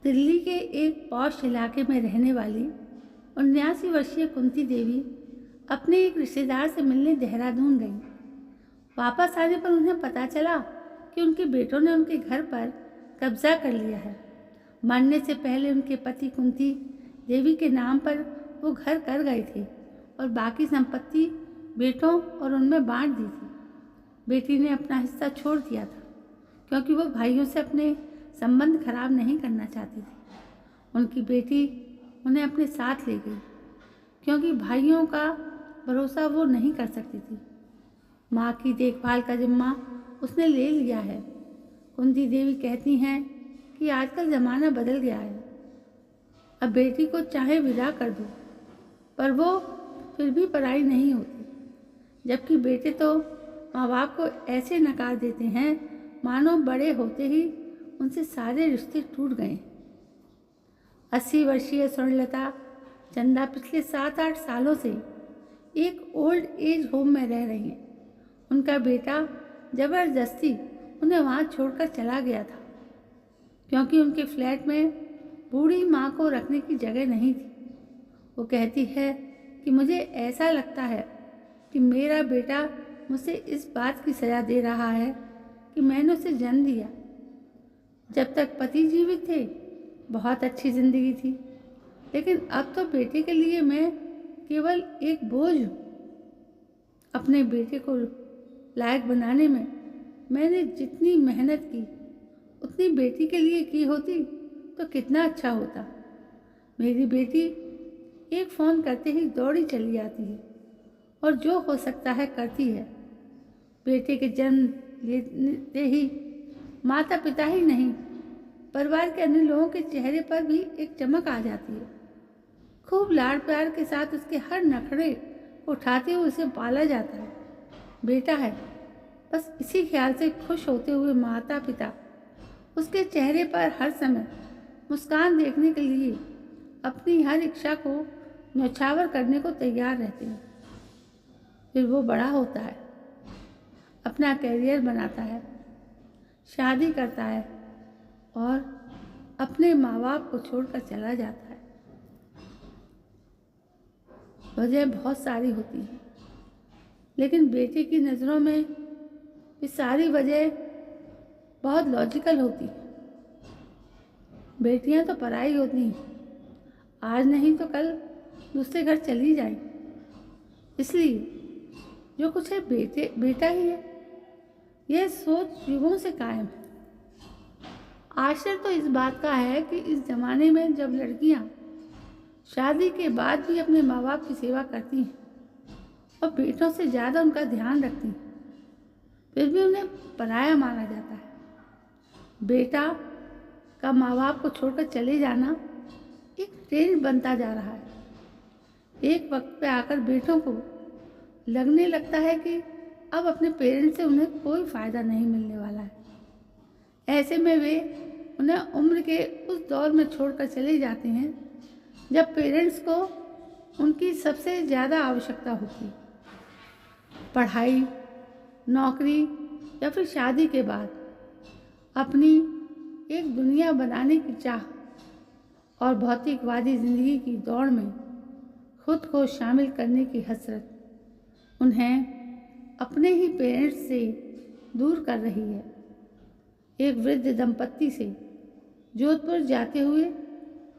दिल्ली के एक पॉश इलाके में रहने वाली 79 वर्षीय कुंती देवी अपने एक रिश्तेदार से मिलने देहरादून गई। वापस आने पर उन्हें पता चला कि उनके बेटों ने उनके घर पर कब्जा कर लिया है। मरने से पहले उनके पति कुंती देवी के नाम पर वो घर कर गए थे और बाकी संपत्ति बेटों और उनमें बांट दी थी। बेटी ने अपना हिस्सा छोड़ दिया था क्योंकि वो भाइयों से अपने संबंध खराब नहीं करना चाहती थी। उनकी बेटी उन्हें अपने साथ ले गई क्योंकि भाइयों का भरोसा वो नहीं कर सकती थी। माँ की देखभाल का जिम्मा उसने ले लिया है। कुंती देवी कहती हैं कि आजकल ज़माना बदल गया है, अब बेटी को चाहे विदा कर दो पर वो फिर भी पराई नहीं होती, जबकि बेटे तो माँ बाप को ऐसे नकार देते हैं मानो बड़े होते ही उनसे सारे रिश्ते टूट गए। 80 वर्षीय स्वर्णलता चंदा पिछले 7-8 सालों से एक ओल्ड एज होम में रह रही हैं। उनका बेटा ज़बरदस्ती उन्हें वहाँ छोड़कर चला गया था क्योंकि उनके फ्लैट में बूढ़ी माँ को रखने की जगह नहीं थी। वो कहती है कि मुझे ऐसा लगता है कि मेरा बेटा मुझसे इस बात की सज़ा दे रहा है कि मैंने उसे जन्म दिया। जब तक पति जीवित थे बहुत अच्छी ज़िंदगी थी, लेकिन अब तो बेटे के लिए मैं केवल एक बोझ हूँ। अपने बेटे को लायक बनाने में मैंने जितनी मेहनत की उतनी बेटी के लिए की होती तो कितना अच्छा होता। मेरी बेटी एक फ़ोन करते ही दौड़ी चली आती है और जो हो सकता है करती है। बेटे के जन्म लेते ही माता पिता ही नहीं, परिवार के अन्य लोगों के चेहरे पर भी एक चमक आ जाती है। खूब लाड़ प्यार के साथ उसके हर नखरे को उठाते हुए उसे पाला जाता है। बेटा है, बस इसी ख्याल से खुश होते हुए माता पिता उसके चेहरे पर हर समय मुस्कान देखने के लिए अपनी हर इच्छा को न्यौछावर करने को तैयार रहते हैं। फिर वो बड़ा होता है, अपना कैरियर बनाता है, शादी करता है और अपने माँ बाप को छोड़कर चला जाता है। वजह बहुत सारी होती है, लेकिन बेटे की नज़रों में ये सारी वजह बहुत लॉजिकल होती है। बेटियां तो पराई होती हैं, आज नहीं तो कल दूसरे घर चली जाए, इसलिए जो कुछ है बेटा ही है। यह सोच युगों से कायम है। आश्चर्य तो इस बात का है कि इस ज़माने में जब लड़कियां शादी के बाद भी अपने माँ बाप की सेवा करती हैं और बेटों से ज़्यादा उनका ध्यान रखती हैं, फिर भी उन्हें पराया माना जाता है। बेटा का माँ बाप को छोड़कर चले जाना एक ट्रेंड बनता जा रहा है। एक वक्त पे आकर बेटों को लगने लगता है कि अब अपने पेरेंट्स से उन्हें कोई फ़ायदा नहीं मिलने वाला है। ऐसे में वे उन्हें उम्र के उस दौर में छोड़कर चले जाते हैं जब पेरेंट्स को उनकी सबसे ज़्यादा आवश्यकता होती है। पढ़ाई, नौकरी या फिर शादी के बाद अपनी एक दुनिया बनाने की चाह और भौतिकवादी ज़िंदगी की दौड़ में खुद को शामिल करने की हसरत उन्हें अपने ही पेरेंट्स से दूर कर रही है। एक वृद्ध दंपत्ति से जोधपुर जाते हुए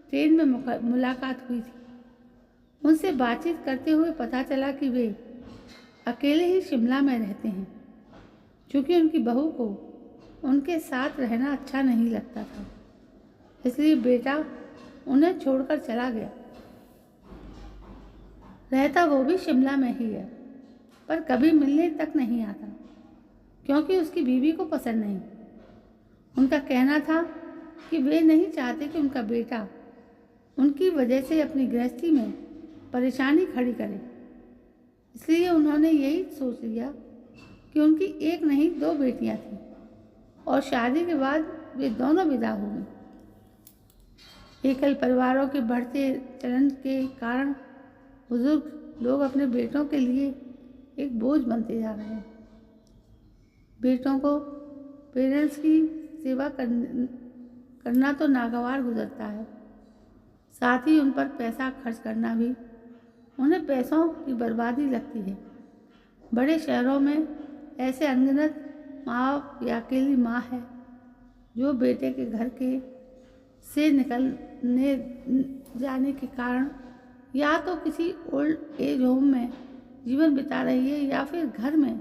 ट्रेन में मुलाकात हुई थी। उनसे बातचीत करते हुए पता चला कि वे अकेले ही शिमला में रहते हैं, क्योंकि उनकी बहू को उनके साथ रहना अच्छा नहीं लगता था, इसलिए बेटा उन्हें छोड़कर चला गया। रहता वो भी शिमला में ही है, पर कभी मिलने तक नहीं आता क्योंकि उसकी बीवी को पसंद नहीं। उनका कहना था कि वे नहीं चाहते कि उनका बेटा उनकी वजह से अपनी गृहस्थी में परेशानी खड़ी करे, इसलिए उन्होंने यही सोच लिया कि उनकी एक नहीं 2 बेटियां थीं और शादी के बाद वे दोनों विदा हो गईं। एकल परिवारों के बढ़ते चलन के कारण बुजुर्ग लोग अपने बेटों के लिए एक बोझ बनते जा रहे हैं। बेटों को पेरेंट्स की सेवा करने करना तो नागवार गुजरता है, साथ ही उन पर पैसा खर्च करना भी उन्हें पैसों की बर्बादी लगती है। बड़े शहरों में ऐसे अनगिनत माँ या अकेली माँ है जो बेटे के घर के से निकलने जाने के कारण या तो किसी ओल्ड एज होम में जीवन बिता रही है या फिर घर में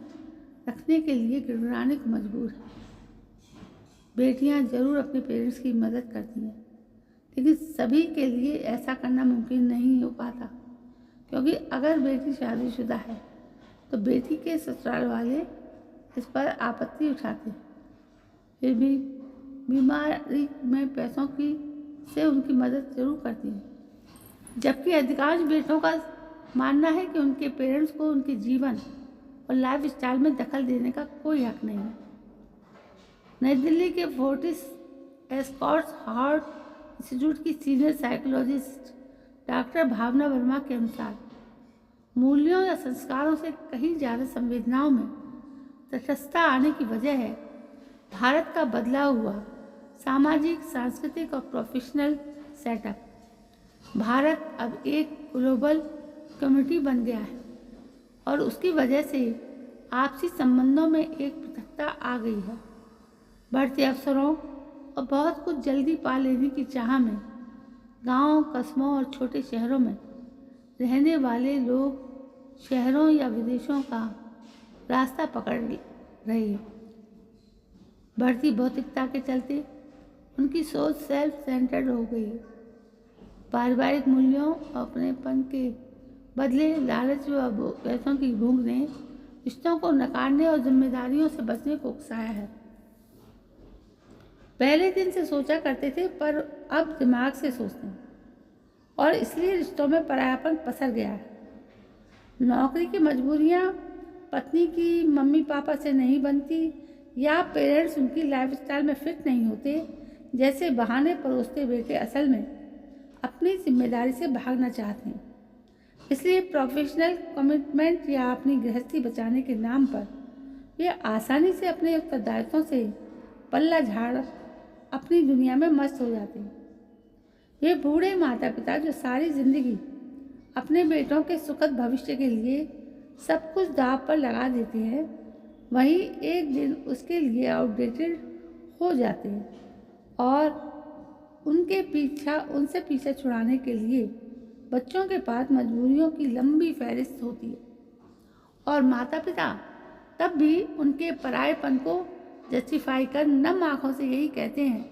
रखने के लिए गिड़गिड़ाने को मजबूर है। बेटियां जरूर अपने पेरेंट्स की मदद करती हैं, लेकिन सभी के लिए ऐसा करना मुमकिन नहीं हो पाता, क्योंकि अगर बेटी शादीशुदा है तो बेटी के ससुराल वाले इस पर आपत्ति उठाते हैं। फिर भी बीमारी में पैसों की से उनकी मदद जरूर करती हैं, जबकि अधिकांश बेटों का मानना है कि उनके पेरेंट्स को उनके जीवन और लाइफ स्टाइल में दखल देने का कोई हक नहीं है। नई दिल्ली के फोर्टिस एस्कॉर्ट्स हार्ट इंस्टीट्यूट की सीनियर साइकोलॉजिस्ट डॉक्टर भावना वर्मा के अनुसार मूल्यों या संस्कारों से कहीं ज़्यादा संवेदनाओं में तटस्थता आने की वजह है भारत का बदला हुआ सामाजिक, सांस्कृतिक और प्रोफेशनल सेटअप। भारत अब एक ग्लोबल कम्युनिटी बन गया है और उसकी वजह से आपसी संबंधों में एक पृथकता आ गई है। बढ़ते अवसरों और बहुत कुछ जल्दी पा लेने की चाह में गांव, कस्बों और छोटे शहरों में रहने वाले लोग शहरों या विदेशों का रास्ता पकड़ रहे हैं। बढ़ती भौतिकता के चलते उनकी सोच सेल्फ सेंटर्ड हो गई है। पारिवारिक मूल्यों और अपनेपन के बदले लालच व पैसों की भूख ने रिश्तों को नकारने और जिम्मेदारियों से बचने को उकसाया है। पहले दिन से सोचा करते थे, पर अब दिमाग से सोचते हैं और इसलिए रिश्तों में परायापन पसर गया है। नौकरी की मजबूरियां पत्नी की मम्मी पापा से नहीं बनती या पेरेंट्स उनकी लाइफस्टाइल में फिट नहीं होते जैसे बहाने परोसते बेटे असल में अपनी जिम्मेदारी से भागना चाहते हैं। इसलिए प्रोफेशनल कमिटमेंट या अपनी गृहस्थी बचाने के नाम पर वे आसानी से अपने उत्तरदायित्वों से पल्ला झाड़ अपनी दुनिया में मस्त हो जाते हैं। ये बूढ़े माता पिता जो सारी जिंदगी अपने बेटों के सुखद भविष्य के लिए सब कुछ दांव पर लगा देते हैं, वहीं एक दिन उसके लिए आउटडेटेड हो जाते हैं और उनसे पीछा छुड़ाने के लिए बच्चों के पास मजबूरियों की लंबी फहरिस्त होती है और माता पिता तब भी उनके परायेपन को जस्टिफाई कर नम आँखों से यही कहते हैं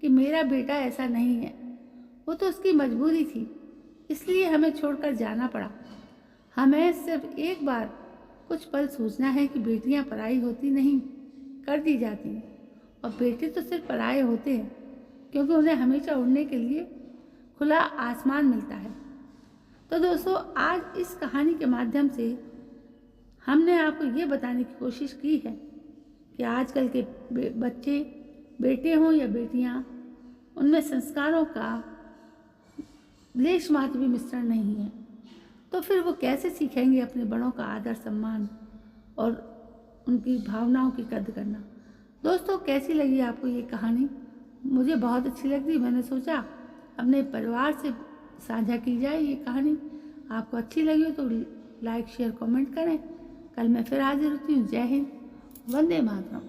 कि मेरा बेटा ऐसा नहीं है, वो तो उसकी मजबूरी थी, इसलिए हमें छोड़कर जाना पड़ा। हमें सिर्फ एक बार कुछ पल सोचना है कि बेटियां पराई होती नहीं, कर दी जाती हैं, और बेटे तो सिर्फ पराए होते हैं क्योंकि उन्हें हमेशा उड़ने के लिए खुला आसमान मिलता है। तो दोस्तों, आज इस कहानी के माध्यम से हमने आपको ये बताने की कोशिश की है कि आजकल के बच्चे, बेटे हों या बेटियां, उनमें संस्कारों का लेश मात्र भी मिश्रण नहीं है। तो फिर वो कैसे सीखेंगे अपने बड़ों का आदर सम्मान और उनकी भावनाओं की कद्र करना। दोस्तों, कैसी लगी आपको ये कहानी? मुझे बहुत अच्छी लगी। मैंने सोचा अपने परिवार से साझा की जाए ये कहानी। आपको अच्छी लगी हो तो लाइक, शेयर, कमेंट करें। कल मैं फिर हाजिर होती हूँ। जय हिंद, वंदे मातरम।